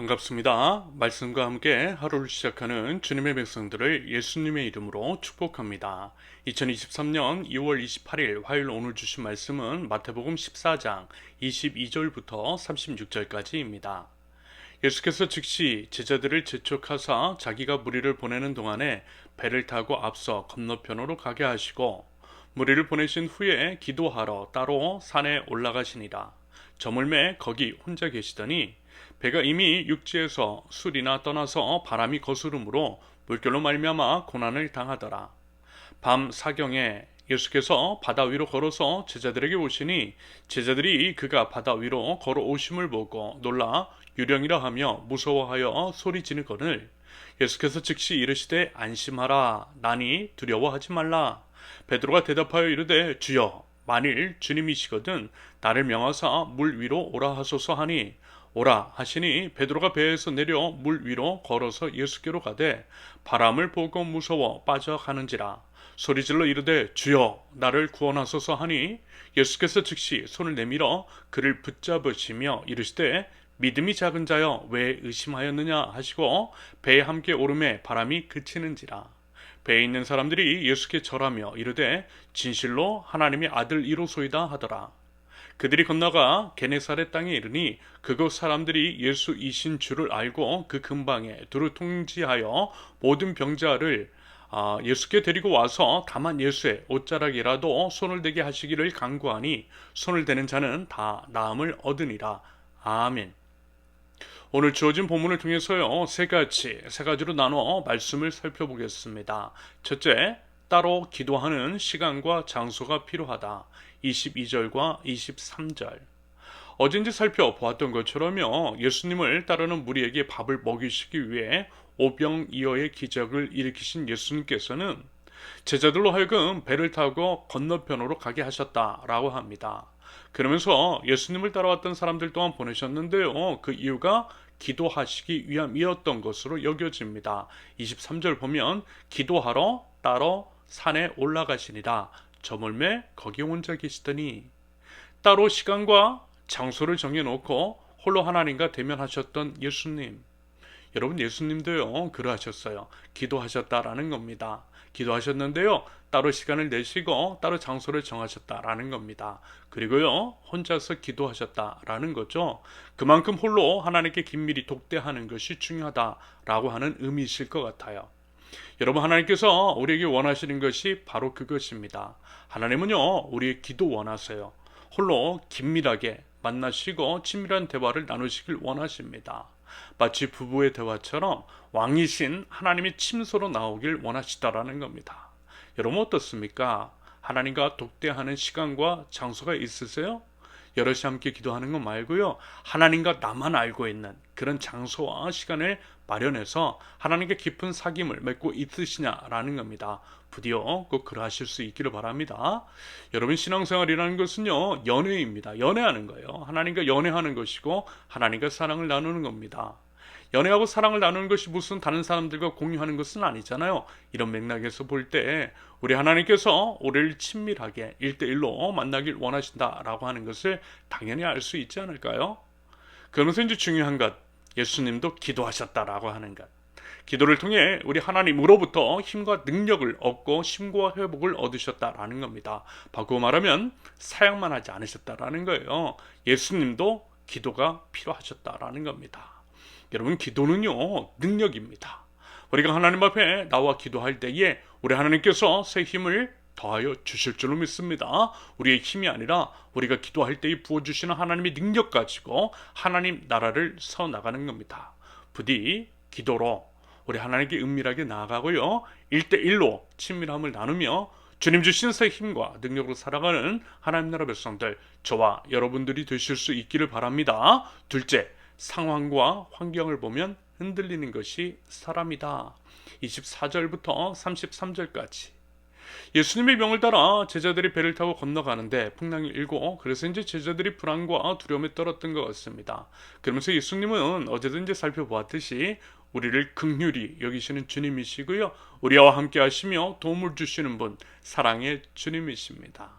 반갑습니다. 말씀과 함께 하루를 시작하는 주님의 백성들을 예수님의 이름으로 축복합니다. 2023년 2월 28일 화요일 오늘 주신 말씀은 마태복음 14장 22절부터 36절까지입니다. 예수께서 즉시 제자들을 재촉하사 자기가 무리를 보내는 동안에 배를 타고 앞서 건너편으로 가게 하시고 무리를 보내신 후에 기도하러 따로 산에 올라가시니라. 저물매 거기 혼자 계시더니 배가 이미 육지에서 술이나 떠나서 바람이 거스름으로 물결로 말미암아 고난을 당하더라. 밤 사경에 예수께서 바다 위로 걸어서 제자들에게 오시니 제자들이 그가 바다 위로 걸어오심을 보고 놀라 유령이라 하며 무서워하여 소리 지르거늘 예수께서 즉시 이르시되 안심하라 나니 두려워하지 말라. 베드로가 대답하여 이르되 주여 만일 주님이시거든 나를 명하사 물 위로 오라 하소서 하니 오라 하시니 베드로가 배에서 내려 물 위로 걸어서 예수께로 가되 바람을 보고 무서워 빠져가는지라. 소리질러 이르되 주여 나를 구원하소서 하니 예수께서 즉시 손을 내밀어 그를 붙잡으시며 이르시되 믿음이 작은 자여 왜 의심하였느냐 하시고 배에 함께 오르매 바람이 그치는지라. 배에 있는 사람들이 예수께 절하며 이르되 진실로 하나님의 아들 이로소이다 하더라. 그들이 건너가 게네사렛 땅에 이르니 그곳 사람들이 예수이신 줄을 알고 그 근방에 두루 통지하여 모든 병자를 예수께 데리고 와서 다만 예수의 옷자락이라도 손을 대게 하시기를 간구하니 손을 대는 자는 다 나음을 얻으니라. 아멘. 오늘 주어진 본문을 통해서요 세 가지로 나눠 말씀을 살펴보겠습니다. 첫째, 따로 기도하는 시간과 장소가 필요하다. 22절과 23절. 어젠지 살펴보았던 것처럼요 예수님을 따르는 무리에게 밥을 먹이시기 위해 오병이어의 기적을 일으키신 예수님께서는 제자들로 하여금 배를 타고 건너편으로 가게 하셨다라고 합니다. 그러면서 예수님을 따라왔던 사람들 또한 보내셨는데요. 그 이유가 기도하시기 위함이었던 것으로 여겨집니다. 23절 보면 기도하러 따로 산에 올라가시니라. 저물매 거기 혼자 계시더니 따로 시간과 장소를 정해놓고 홀로 하나님과 대면하셨던 예수님. 여러분 예수님도요 그러하셨어요. 기도하셨다라는 겁니다. 기도하셨는데요 따로 시간을 내시고 따로 장소를 정하셨다라는 겁니다. 그리고요 혼자서 기도하셨다라는 거죠. 그만큼 홀로 하나님께 긴밀히 독대하는 것이 중요하다라고 하는 의미이실 것 같아요. 여러분 하나님께서 우리에게 원하시는 것이 바로 그것입니다. 하나님은요 우리의 기도 원하세요. 홀로 긴밀하게 만나시고 친밀한 대화를 나누시길 원하십니다. 마치 부부의 대화처럼 왕이신 하나님의 침소로 나오길 원하시다라는 겁니다. 여러분 어떻습니까? 하나님과 독대하는 시간과 장소가 있으세요? 여럿이 함께 기도하는 것 말고요. 하나님과 나만 알고 있는 그런 장소와 시간을 마련해서 하나님께 깊은 사귐을 맺고 있으시냐라는 겁니다. 부디어 꼭 그러하실 수 있기를 바랍니다. 여러분 신앙생활이라는 것은요. 연애입니다. 연애하는 거예요. 하나님과 연애하는 것이고 하나님과 사랑을 나누는 겁니다. 연애하고 사랑을 나누는 것이 무슨 다른 사람들과 공유하는 것은 아니잖아요. 이런 맥락에서 볼 때 우리 하나님께서 우리를 친밀하게 1대1로 만나길 원하신다라고 하는 것을 당연히 알 수 있지 않을까요? 그러면서 이제 중요한 것, 예수님도 기도하셨다라고 하는 것. 기도를 통해 우리 하나님으로부터 힘과 능력을 얻고 쉼과 회복을 얻으셨다라는 겁니다. 바꾸고 말하면 사역만 하지 않으셨다라는 거예요. 예수님도 기도가 필요하셨다라는 겁니다. 여러분 기도는요 능력입니다. 우리가 하나님 앞에 나와 기도할 때에 우리 하나님께서 새 힘을 더하여 주실 줄로 믿습니다. 우리의 힘이 아니라 우리가 기도할 때에 부어주시는 하나님의 능력 가지고 하나님 나라를 세워나가는 겁니다. 부디 기도로 우리 하나님께 은밀하게 나아가고요 1대1로 친밀함을 나누며 주님 주신 새 힘과 능력으로 살아가는 하나님 나라 백성들 저와 여러분들이 되실 수 있기를 바랍니다. 둘째, 상황과 환경을 보면 흔들리는 것이 사람이다. 24절부터 33절까지 예수님의 명을 따라 제자들이 배를 타고 건너가는데 풍랑이 일고 그래서 이제 제자들이 불안과 두려움에 떨었던 것 같습니다. 그러면서 예수님은 어제도 이제 살펴보았듯이 우리를 긍휼히 여기시는 주님이시고요. 우리와 함께 하시며 도움을 주시는 분 사랑의 주님이십니다.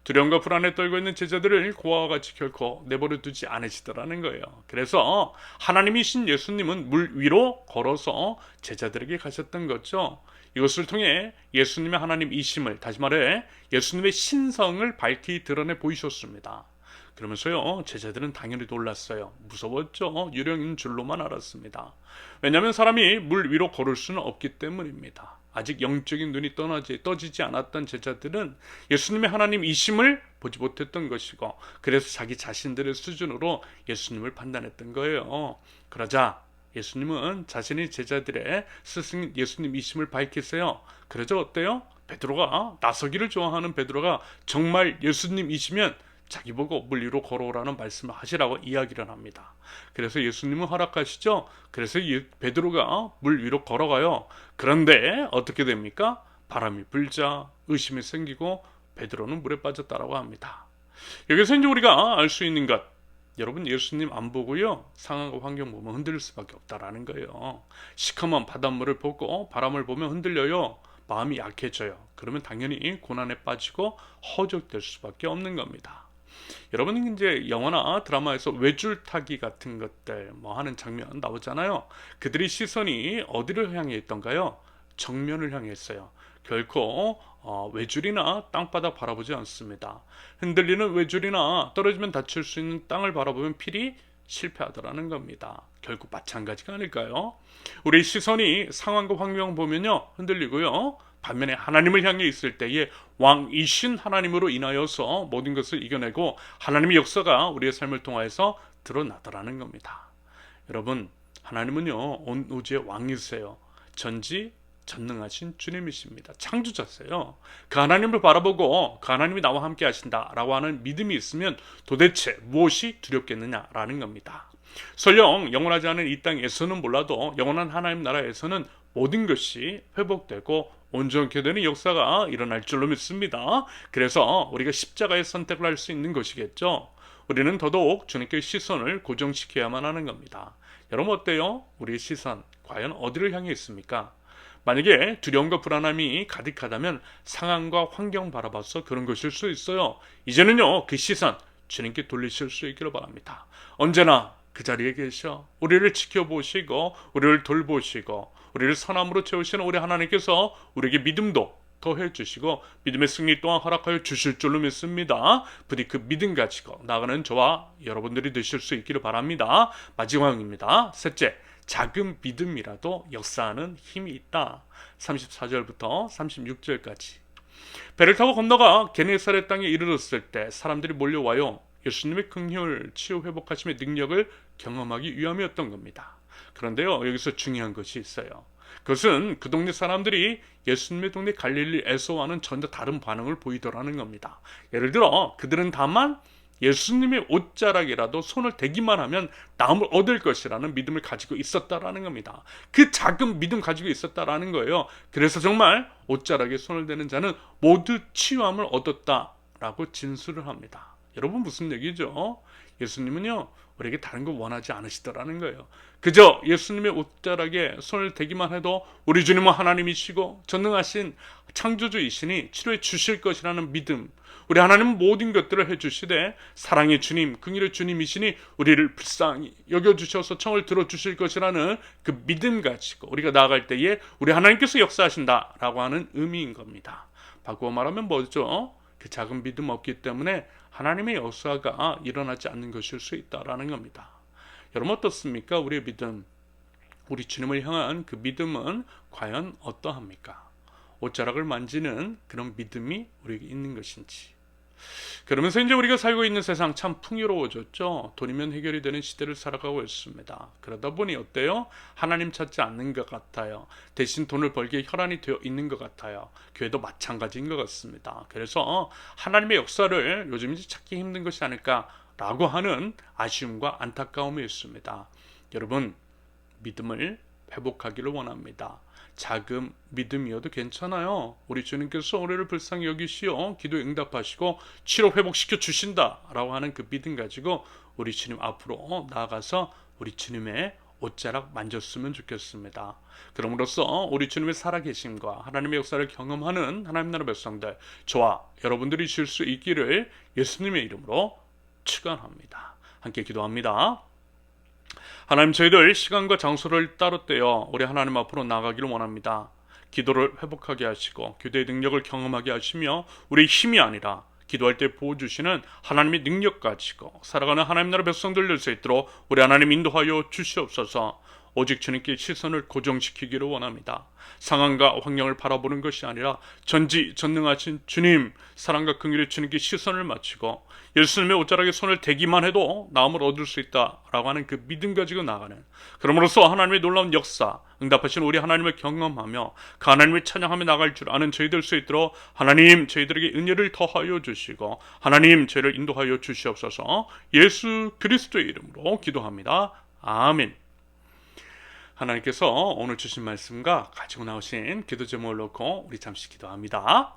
두려움과 불안에 떨고 있는 제자들을 고아와 같이 결코 내버려 두지 않으시더라는 거예요. 그래서 하나님이신 예수님은 물 위로 걸어서 제자들에게 가셨던 거죠. 이것을 통해 예수님의 하나님이심을, 다시 말해 예수님의 신성을 밝히 드러내 보이셨습니다. 그러면서요, 제자들은 당연히 놀랐어요. 무서웠죠. 유령인 줄로만 알았습니다. 왜냐하면 사람이 물 위로 걸을 수는 없기 때문입니다. 아직 영적인 눈이 떠지지 않았던 제자들은 예수님의 하나님이심을 보지 못했던 것이고, 그래서 자기 자신들의 수준으로 예수님을 판단했던 거예요. 그러자 예수님은 자신이 제자들의 스승 예수님이심을 밝히세요. 그러자 어때요? 베드로가, 나서기를 좋아하는 베드로가 정말 예수님이시면 자기 보고 물 위로 걸어오라는 말씀을 하시라고 이야기를 합니다. 그래서 예수님은 허락하시죠. 그래서 베드로가 물 위로 걸어가요. 그런데 어떻게 됩니까? 바람이 불자 의심이 생기고 베드로는 물에 빠졌다라고 합니다. 여기서 이제 우리가 알 수 있는 것, 여러분, 예수님 안 보고요, 상황과 환경 보면 흔들릴 수밖에 없다라는 거예요. 시커먼 바닷물을 보고 바람을 보면 흔들려요. 마음이 약해져요. 그러면 당연히 고난에 빠지고 허적될 수밖에 없는 겁니다. 여러분, 이제 영화나 드라마에서 외줄타기 같은 것들 하는 장면 나오잖아요. 그들의 시선이 어디를 향해 있던가요? 정면을 향해 있어요. 결코 외줄이나 땅바닥 바라보지 않습니다. 흔들리는 외줄이나 떨어지면 다칠 수 있는 땅을 바라보면 필히 실패하더라는 겁니다. 결국 마찬가지가 아닐까요? 우리 시선이 상황과 환경 보면요, 흔들리고요. 반면에 하나님을 향해 있을 때에 왕이신 하나님으로 인하여서 모든 것을 이겨내고 하나님의 역사가 우리의 삶을 통하여서 드러나더라는 겁니다. 여러분, 하나님은요, 온 우주의 왕이세요. 전지전능하신 주님이십니다. 창조자세요. 그 하나님을 바라보고 그 하나님이 나와 함께 하신다라고 하는 믿음이 있으면 도대체 무엇이 두렵겠느냐라는 겁니다. 설령 영원하지 않은 이 땅에서는 몰라도 영원한 하나님 나라에서는 모든 것이 회복되고 온전케 되는 역사가 일어날 줄로 믿습니다. 그래서 우리가 십자가의 선택을 할 수 있는 것이겠죠. 우리는 더더욱 주님께 시선을 고정시켜야만 하는 겁니다. 여러분, 어때요? 우리의 시선 과연 어디를 향해 있습니까? 만약에 두려움과 불안함이 가득하다면 상황과 환경 바라봐서 그런 것일 수 있어요. 이제는요, 그 시선 주님께 돌리실 수 있기를 바랍니다. 언제나 그 자리에 계셔 우리를 지켜보시고 우리를 돌보시고 우리를 선함으로 채우시는 우리 하나님께서 우리에게 믿음도 더해 주시고 믿음의 승리 또한 허락하여 주실 줄로 믿습니다. 부디 그 믿음 가지고 나아가는 저와 여러분들이 되실 수 있기를 바랍니다. 마지막입니다. 셋째, 작은 믿음이라도 역사하는 힘이 있다. 34절부터 36절까지. 배를 타고 건너가 게네사렛 땅에 이르렀을 때 사람들이 몰려와요. 예수님의 긍휼, 치유, 회복하심의 능력을 경험하기 위함이었던 겁니다. 그런데요, 여기서 중요한 것이 있어요. 그것은 그 동네 사람들이 예수님의 동네 갈릴리에서와는 전혀 다른 반응을 보이더라는 겁니다. 예를 들어 그들은 다만 예수님의 옷자락이라도 손을 대기만 하면 나음을 얻을 것이라는 믿음을 가지고 있었다라는 겁니다. 그 작은 믿음 가지고 있었다라는 거예요. 그래서 정말 옷자락에 손을 대는 자는 모두 치유함을 얻었다라고 진술을 합니다. 여러분, 무슨 얘기죠? 예수님은요, 우리에게 다른 거 원하지 않으시더라는 거예요. 그저 예수님의 옷자락에 손을 대기만 해도 우리 주님은 하나님이시고 전능하신 창조주이시니 치료해 주실 것이라는 믿음, 우리 하나님은 모든 것들을 해주시되 사랑의 주님, 긍휼의 주님이시니 우리를 불쌍히 여겨주셔서 청을 들어주실 것이라는 그 믿음 가지고 우리가 나아갈 때에 우리 하나님께서 역사하신다라고 하는 의미인 겁니다. 바꾸어 말하면 뭐죠? 그 작은 믿음 없기 때문에 하나님의 역사가 일어나지 않는 것일 수 있다라는 겁니다. 여러분, 어떻습니까? 우리의 믿음, 우리 주님을 향한 그 믿음은 과연 어떠합니까? 옷자락을 만지는 그런 믿음이 우리에게 있는 것인지. 그러면서 이제 우리가 살고 있는 세상 참 풍요로워졌죠. 돈이면 해결이 되는 시대를 살아가고 있습니다. 그러다 보니 어때요? 하나님 찾지 않는 것 같아요. 대신 돈을 벌기에 혈안이 되어 있는 것 같아요. 교회도 마찬가지인 것 같습니다. 그래서 하나님의 역사를 요즘 이제 찾기 힘든 것이 아닐까라고 하는 아쉬움과 안타까움이 있습니다. 여러분, 믿음을 회복하기를 원합니다. 작은 믿음이어도 괜찮아요. 우리 주님께서 우리를 불쌍히 여기시어 기도 응답하시고 치료 회복시켜 주신다라고 하는 그 믿음 가지고 우리 주님 앞으로 나아가서 우리 주님의 옷자락 만졌으면 좋겠습니다. 그럼으로써 우리 주님의 살아계심과 하나님의 역사를 경험하는 하나님 나라 백성들, 저와 여러분들이 줄 수 있기를 예수님의 이름으로 축원합니다. 함께 기도합니다. 하나님, 저희들 시간과 장소를 따로 떼어 우리 하나님 앞으로 나가기를 원합니다. 기도를 회복하게 하시고 기도의 능력을 경험하게 하시며 우리의 힘이 아니라 기도할 때 보여주시는 하나님의 능력 가지고 살아가는 하나님 나라 백성들 될 수 있도록 우리 하나님 인도하여 주시옵소서. 오직 주님께 시선을 고정시키기를 원합니다. 상황과 환경을 바라보는 것이 아니라 전지전능하신 주님, 사랑과 긍휼의 주님께 시선을 맞추고 예수님의 옷자락에 손을 대기만 해도 나음을 얻을 수 있다라고 하는 그 믿음 가지고 나가는, 그러므로써 하나님의 놀라운 역사, 응답하신 우리 하나님을 경험하며 그 하나님을 찬양하며 나갈 줄 아는 저희 될 수 있도록 하나님 저희들에게 은혜를 더하여 주시고 하나님 저희를 인도하여 주시옵소서. 예수 그리스도의 이름으로 기도합니다. 아멘. 하나님께서 오늘 주신 말씀과 가지고 나오신 기도 제목을 놓고 우리 잠시 기도합니다.